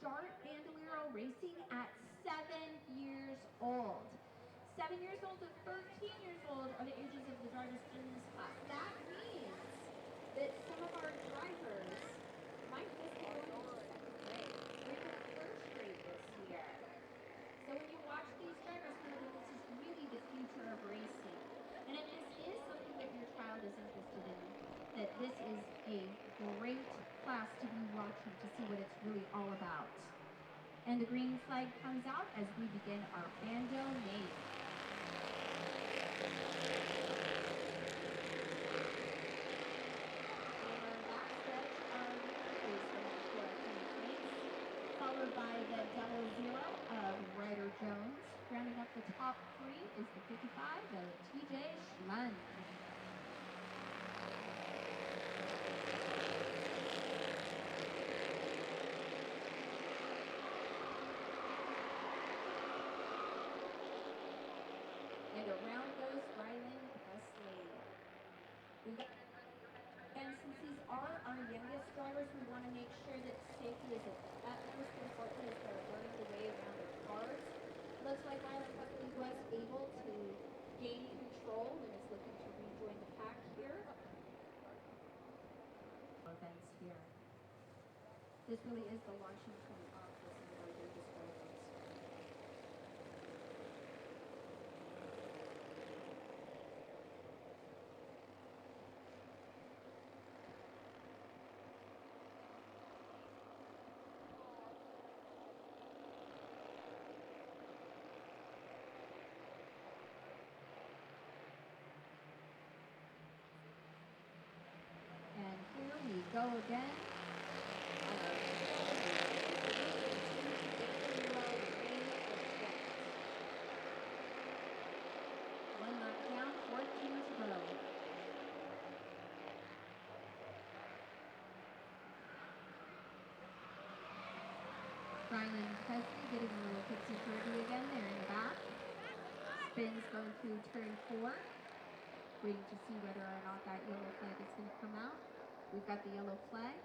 start Bandolero racing at 7 years old. 7 years old to 13 years old are the ages of the drivers in this class. That means that some of our drivers might just be going into second grade, or even first grade this year. So when you watch these drivers, know that this is really the future of racing. And if this is something that your child is interested in, that this is a great class to be watching to see what it's really all about. And the green flag comes out as we begin our Bando name. Followed by the double zero of Ryder Jones. Rounding up the top three is the 55 of TJ Schmann. And around goes Rylan Presley. And since these are our youngest drivers, we want to make sure that safety is at utmost important as they're learning the way around the cars. Looks like Rylan Presley was able to gain control and is looking to rejoin the pack here. Events here. This really is the launching point off for some of our youngest drivers. And here we go again. One lap down, 14 to go. Rylan Presley getting a little topsy-turvy again there in the back. Spins going through turn 4. Waiting to see whether or not that yellow flag is going to come out. We've got the yellow flag.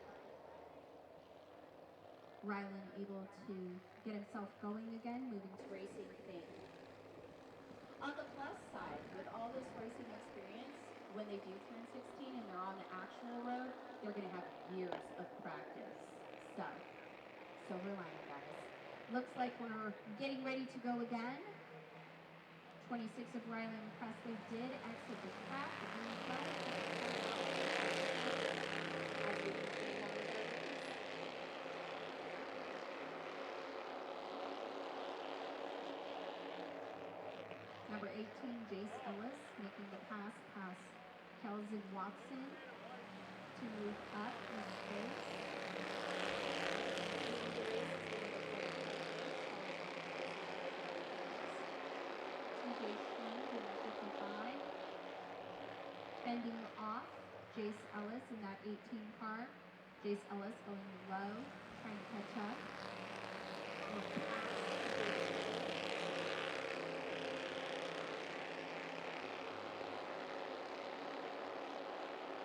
Rylan able to get himself going again, moving to racing thing. On the plus side, with all this racing experience, when they do turn 16 and they're on the actual road, they're going to have years of practice. So, silver lining, guys. Looks like we're getting ready to go again. 26 of Rylan Presley did exit the track. The green flag. Number 18, Jace Ellis, making the pass past Kelvin Watson to move up in space. Fending off Jace Ellis in that 18 car. Jace Ellis going low, trying to catch up.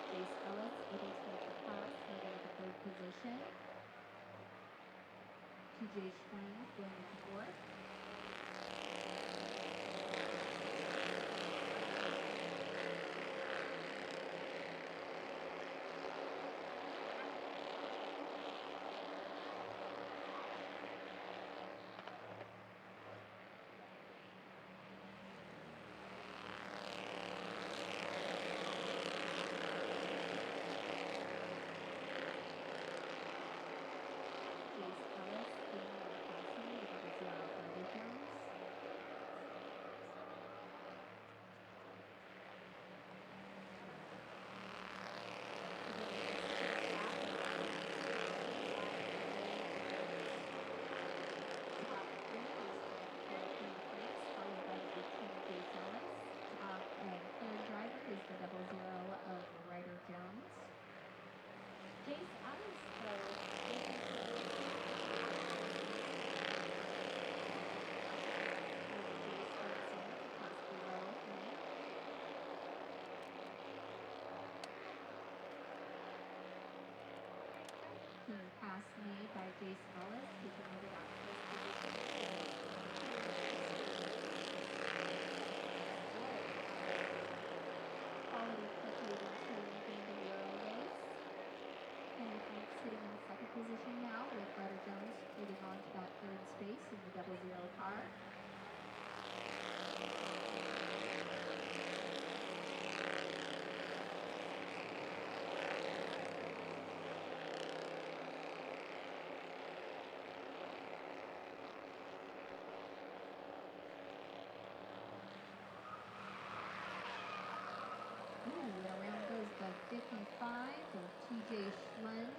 Jace Ellis able to make the pass, moving into third position. TJ Schwing going into fourth. 55 of TJ Schlend.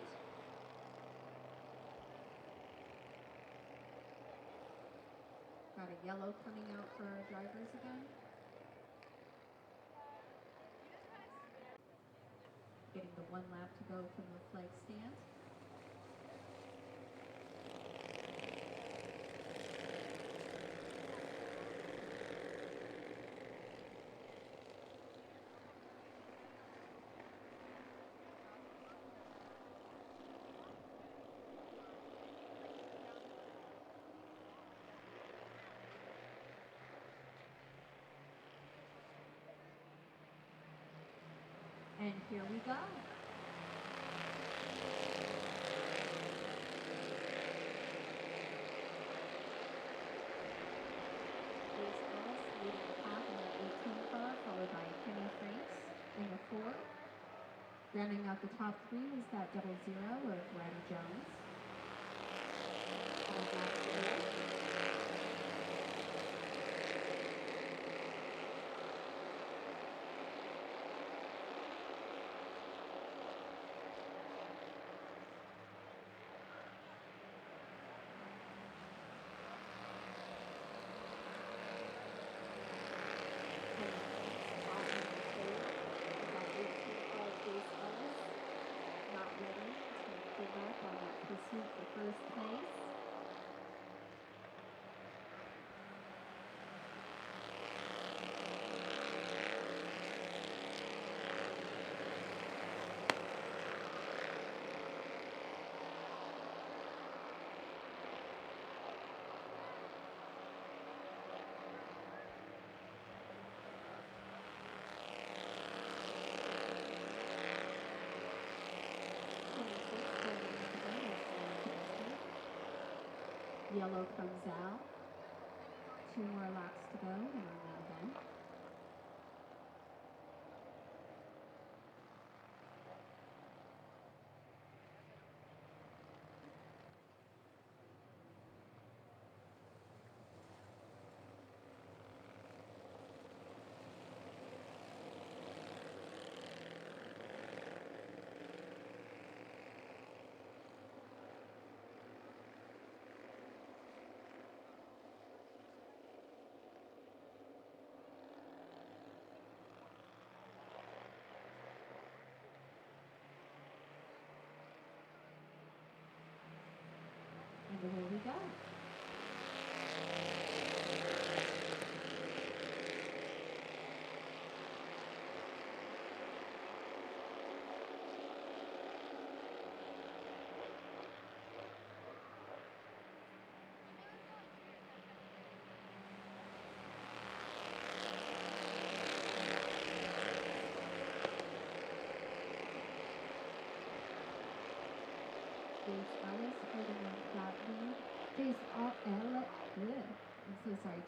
Got a yellow coming out for our drivers again. Getting the 1 lap to go from the flag stand. And here we go. Leading the pack in the 18 car, followed by Kenny Franks in the 4. Rounding out the top 3 was that 00 of Roddy Jones. All back through. Pursuit for first place. Yellow comes out. 2 more laps to go in our main event. And away we go.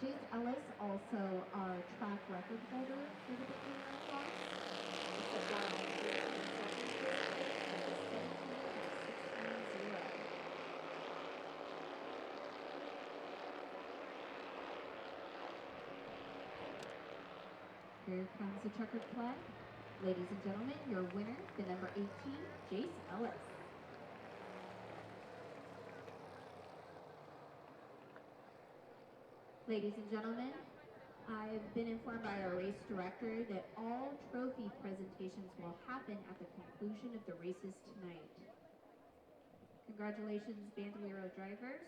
Jace Ellis, also our track record holder for the beginner class. Here comes the checkered flag. Ladies and gentlemen, your winner, the number 18, Jace Ellis. Ladies and gentlemen, I've been informed by our race director that all trophy presentations will happen at the conclusion of the races tonight. Congratulations, Bandolero drivers.